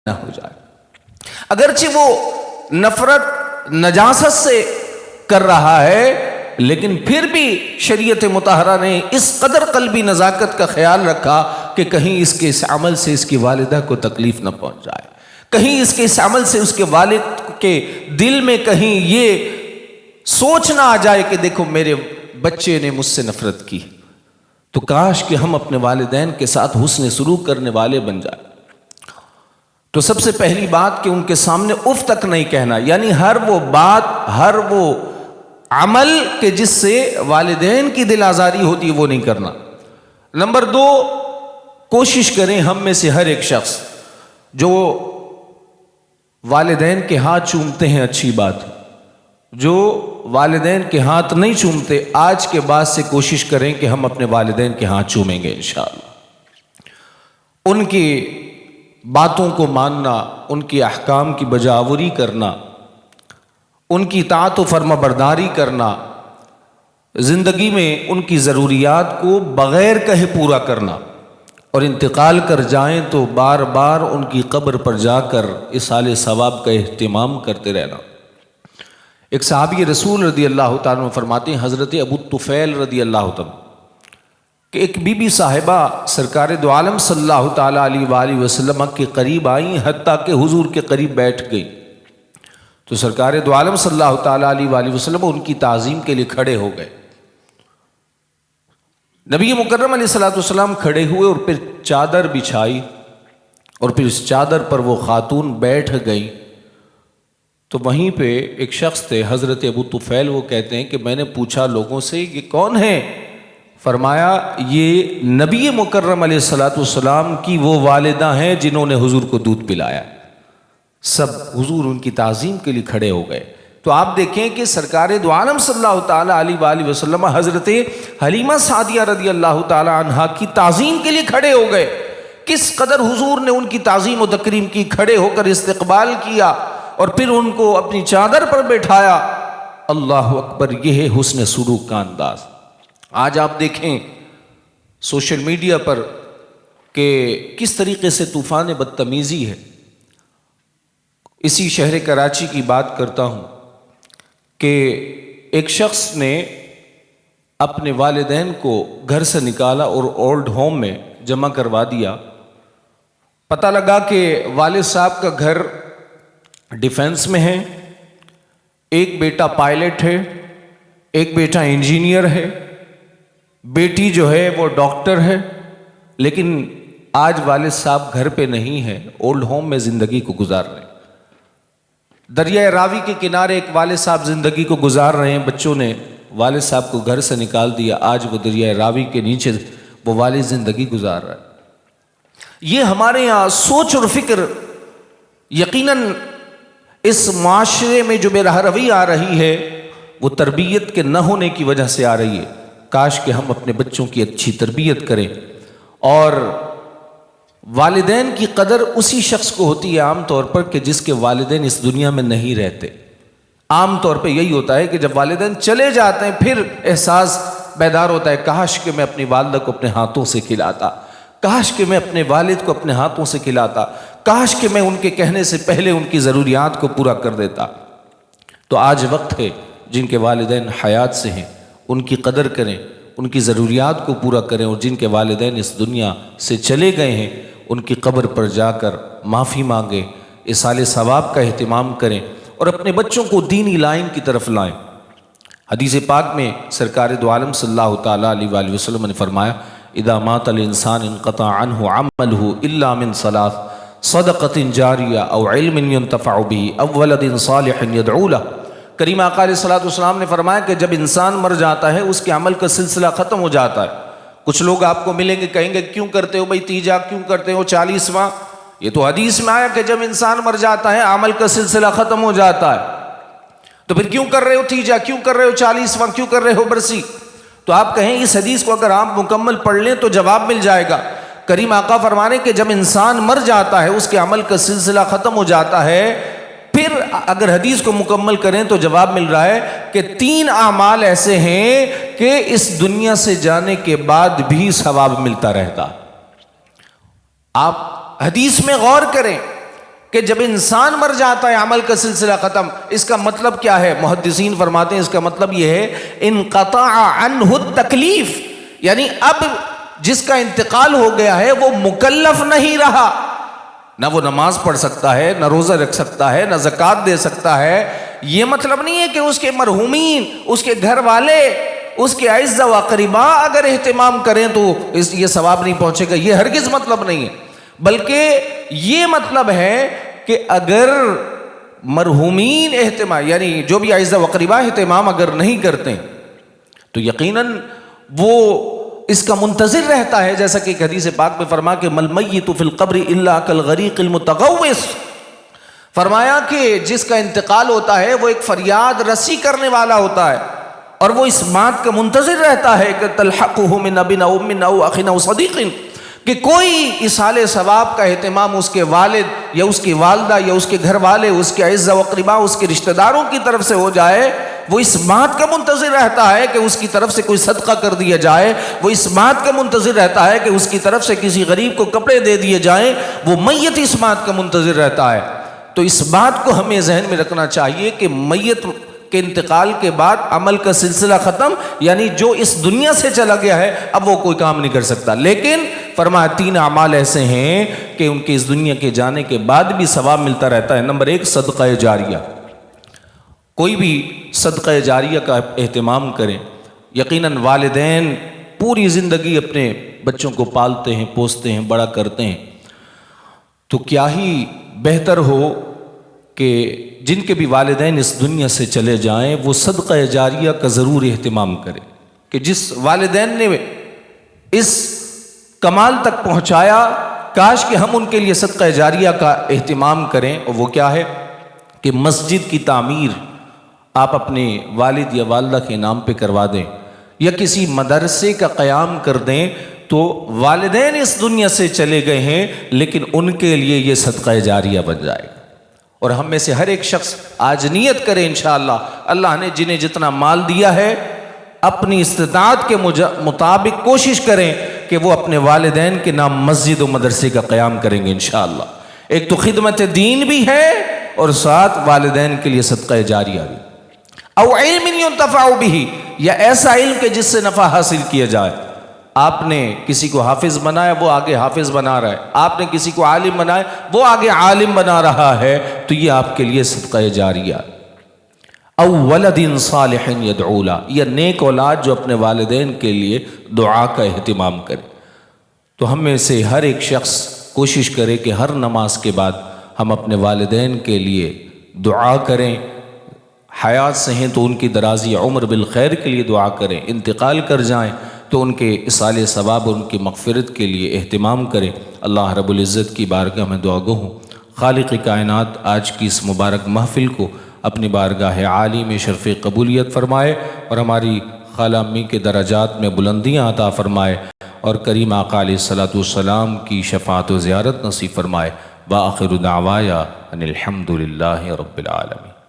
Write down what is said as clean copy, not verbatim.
نہ ہو جائے. اگرچہ وہ نفرت نجاست سے کر رہا ہے لیکن پھر بھی شریعت مطہرہ نے اس قدر قلبی نزاکت کا خیال رکھا کہ کہیں اس کے اس عمل سے اس کی والدہ کو تکلیف نہ پہنچ جائے، کہیں اس کے اس عمل سے اس کے والد کے دل میں کہیں یہ سوچ نہ آ جائے کہ دیکھو میرے بچے نے مجھ سے نفرت کی. تو کاش کہ ہم اپنے والدین کے ساتھ حسن سلوک کرنے والے بن جائیں. تو سب سے پہلی بات کہ ان کے سامنے اف تک نہیں کہنا، یعنی ہر وہ بات، ہر وہ عمل کہ جس سے والدین کی دل آزاری ہوتی ہے وہ نہیں کرنا. نمبر 2، کوشش کریں ہم میں سے ہر ایک شخص جو والدین کے ہاتھ چومتے ہیں، اچھی بات، جو والدین کے ہاتھ نہیں چومتے آج کے بعد سے کوشش کریں کہ ہم اپنے والدین کے ہاتھ چومیں گے انشاءاللہ. ان کی باتوں کو ماننا، ان کی احکام کی بجاوری کرنا، ان کی اطاعت و فرما برداری کرنا، زندگی میں ان کی ضروریات کو بغیر کہے پورا کرنا، اور انتقال کر جائیں تو بار بار ان کی قبر پر جا کر اصال ثواب کا اہتمام کرتے رہنا. ایک صحابی رسول رضی اللہ تعالیٰ عنہ فرماتے ہیں، حضرت ابو طفیل رضی اللہ تعالیٰ، کہ ایک بی بی صاحبہ سرکار دو عالم صلی اللہ تعالیٰ علیہ وآلہ وسلم کے قریب آئیں، حتیٰ کہ حضور کے قریب بیٹھ گئی. تو سرکار دو عالم صلی اللہ تعالیٰ علیہ وآلہ وسلم ان کی تعظیم کے لیے کھڑے ہو گئے. نبی مکرم علیہ السلام کھڑے ہوئے اور پھر چادر بچھائی اور پھر اس چادر پر وہ خاتون بیٹھ گئی. تو وہیں پہ ایک شخص تھے حضرت ابو طفیل، وہ کہتے ہیں کہ میں نے پوچھا لوگوں سے یہ کون ہے؟ فرمایا یہ نبی مکرم علیہ السلام کی وہ والدہ ہیں جنہوں نے حضور کو دودھ پلایا. سب حضور ان کی تعظیم کے لیے کھڑے ہو گئے. تو آپ دیکھیں کہ سرکار دو عالم صلی اللہ تعالیٰ علیہ وآلہ وسلم حضرت حلیمہ سعدیہ رضی اللہ تعالیٰ عنہا کی تعظیم کے لیے کھڑے ہو گئے. کس قدر حضور نے ان کی تعظیم و تکریم کی، کھڑے ہو کر استقبال کیا اور پھر ان کو اپنی چادر پر بیٹھایا. اللہ اکبر، یہ ہے حسن سلوک کا انداز. آج آپ دیکھیں سوشل میڈیا پر کہ کس طریقے سے طوفان بدتمیزی ہے. اسی شہر کراچی کی بات کرتا ہوں کہ ایک شخص نے اپنے والدین کو گھر سے نکالا اور اولڈ ہوم میں جمع کروا دیا. پتہ لگا کہ والد صاحب کا گھر ڈیفنس میں ہے، ایک بیٹا پائلٹ ہے، ایک بیٹا انجینئر ہے، بیٹی جو ہے وہ ڈاکٹر ہے، لیکن آج والد صاحب گھر پہ نہیں ہے، اولڈ ہوم میں زندگی کو گزار رہے ہیں. دریائے راوی کے کنارے ایک والد صاحب زندگی کو گزار رہے ہیں، بچوں نے والد صاحب کو گھر سے نکال دیا، آج وہ دریائے راوی کے نیچے وہ والد زندگی گزار رہا ہے. یہ ہمارے یہاں سوچ اور فکر یقیناً اس معاشرے میں جو بے راہ روی آ رہی ہے وہ تربیت کے نہ ہونے کی وجہ سے آ رہی ہے. کاش کہ ہم اپنے بچوں کی اچھی تربیت کریں. اور والدین کی قدر اسی شخص کو ہوتی ہے عام طور پر کہ جس کے والدین اس دنیا میں نہیں رہتے. عام طور پہ یہی ہوتا ہے کہ جب والدین چلے جاتے ہیں پھر احساس بیدار ہوتا ہے، کاش کہ میں اپنی والدہ کو اپنے ہاتھوں سے کھلاتا، کاش کہ میں اپنے والد کو اپنے ہاتھوں سے کھلاتا، کاش کہ میں ان کے کہنے سے پہلے ان کی ضروریات کو پورا کر دیتا. تو آج وقت ہے جن کے والدین حیات سے ہیں ان کی قدر کریں، ان کی ضروریات کو پورا کریں، اور جن کے والدین اس دنیا سے چلے گئے ہیں ان کی قبر پر جا کر معافی مانگیں، اصال ثواب کا اہتمام کریں اور اپنے بچوں کو دینی لائن کی طرف لائیں. حدیث پاک میں سرکار دو عالم صلی اللہ تعالیٰ علیہ وآلہ وسلم نے فرمایا، اذا مات الانسان انقطع عنہ عمله الا من ثلاث، صدقۃ جاریہ او علم ينتفع به او ولد صالح يدعو له. کریم آقا علیہ السلام نے فرمایا کہ جب انسان مر جاتا ہے اس کے عمل کا سلسلہ ختم ہو جاتا ہے. کچھ لوگ آپ کو ملیں گے کہیں گے کیوں کرتے ہو بھائی تیجا، کیوں کرتے ہو 40واں؟ یہ تو حدیث میں آیا کہ جب انسان مر جاتا ہے عمل کا سلسلہ ختم ہو جاتا ہے. تو پھر کیوں کر رہے ہو تیجا، کیوں کر رہے ہو 40واں، کیوں کر رہے ہو برسی؟ تو آپ کہیں اس حدیث کو اگر آپ مکمل پڑھ لیں تو جواب مل جائے گا. کریم آقا فرمانے کہ جب انسان مر جاتا ہے اس کے عمل کا سلسلہ ختم ہو جاتا ہے. پھر اگر حدیث کو مکمل کریں تو جواب مل رہا ہے کہ 3 اعمال ایسے ہیں کہ اس دنیا سے جانے کے بعد بھی ثواب ملتا رہتا. آپ حدیث میں غور کریں کہ جب انسان مر جاتا ہے عمل کا سلسلہ ختم. اس کا مطلب کیا ہے؟ محدثین فرماتے ہیں اس کا مطلب یہ ہے انقطع عنہ التکلیف، یعنی اب جس کا انتقال ہو گیا ہے وہ مکلف نہیں رہا، نہ وہ نماز پڑھ سکتا ہے، نہ روزہ رکھ سکتا ہے، نہ زکوٰۃ دے سکتا ہے. یہ مطلب نہیں ہے کہ اس کے مرحومین، اس کے گھر والے، اس کے اعزاء و اقرباء اگر اہتمام کریں تو یہ ثواب نہیں پہنچے گا، یہ ہرگز مطلب نہیں ہے. بلکہ یہ مطلب ہے کہ اگر مرحومین اہتمام، یعنی جو بھی اعزاء و اقرباء اہتمام اگر نہیں کرتے تو یقیناً وہ اس کا منتظر رہتا ہے، جیسا کہ ایک حدیث پاک میں فرما کہ مل میت فی القبر الا کالغریق المتغوص، فرمایا کہ جس کا انتقال ہوتا ہے وہ ایک فریاد رسی کرنے والا ہوتا ہے، اور وہ اس بات کا منتظر رہتا ہے کہ تلحقہ من اب او ام او اخ او صدیق، کہ کوئی اصحال ثواب کا اہتمام اس کے والد یا اس کی والدہ یا اس کے گھر والے، اس کے اعزاء و اقرباء، اس کے رشتہ داروں کی طرف سے ہو جائے. وہ اس بات کا منتظر رہتا ہے کہ اس کی طرف سے کوئی صدقہ کر دیا جائے، وہ اس بات کا منتظر رہتا ہے کہ اس کی طرف سے کسی غریب کو کپڑے دے دیے جائیں، وہ میت اس بات کا منتظر رہتا ہے. تو اس بات کو ہمیں ذہن میں رکھنا چاہیے کہ میت کے انتقال کے بعد عمل کا سلسلہ ختم، یعنی جو اس دنیا سے چلا گیا ہے اب وہ کوئی کام نہیں کر سکتا. لیکن فرمایا 3 اعمال ایسے ہیں کہ ان کے اس دنیا کے جانے کے بعد بھی ثواب ملتا رہتا ہے. نمبر 1 صدقہ جاریہ. کوئی بھی صدقہ جاریہ کا اہتمام کریں. یقیناً والدین پوری زندگی اپنے بچوں کو پالتے ہیں، پوستے ہیں، بڑا کرتے ہیں، تو کیا ہی بہتر ہو کہ جن کے بھی والدین اس دنیا سے چلے جائیں وہ صدقہ جاریہ کا ضرور اہتمام کریں. کہ جس والدین نے اس کمال تک پہنچایا، کاش کہ ہم ان کے لیے صدقہ جاریہ کا اہتمام کریں. اور وہ کیا ہے کہ مسجد کی تعمیر آپ اپنے والد یا والدہ کے نام پہ کروا دیں، یا کسی مدرسے کا قیام کر دیں. تو والدین اس دنیا سے چلے گئے ہیں لیکن ان کے لیے یہ صدقہ جاریہ بن جائے گا. اور ہم میں سے ہر ایک شخص آج نیت کرے انشاءاللہ اللہ نے جنہیں جتنا مال دیا ہے اپنی استطاعت کے مطابق کوشش کریں کہ وہ اپنے والدین کے نام مسجد و مدرسے کا قیام کریں گے انشاءاللہ. ایک تو خدمت دین بھی ہے اور ساتھ والدین کے لیے صدقہ جاریہ بھی. او علم ينتفع به، یا ایسا علم کہ جس سے نفع حاصل کیا جائے. آپ نے کسی کو حافظ بنایا وہ آگے حافظ بنا رہا ہے، آپ نے کسی کو عالم بنایا وہ آگے عالم بنا رہا ہے، تو یہ آپ کے لیے صدقہ جاریہ. او ولد صالح يدعو له، یا نیک اولاد جو اپنے والدین کے لیے دعا کا اہتمام کرے. تو ہم میں سے ہر ایک شخص کوشش کرے کہ ہر نماز کے بعد ہم اپنے والدین کے لیے دعا کریں. حیات سے ہیں تو ان کی درازی عمر بالخیر کے لیے دعا کریں، انتقال کر جائیں تو ان کے اصال ثواب اور ان کی مغفرت کے لیے اہتمام کریں. اللہ رب العزت کی بارگاہ میں دعا گو ہوں خالق کائنات آج کی اس مبارک محفل کو اپنی بارگاہ عالی میں شرف قبولیت فرمائے، اور ہماری خالہ امی کے درجات میں بلندیاں عطا فرمائے، اور کریم آقا علیہ الصلوۃ والسلام کی شفاعت و زیارت نصیب فرمائے. وآخر دعوایا ان الحمد للہ رب العالمین.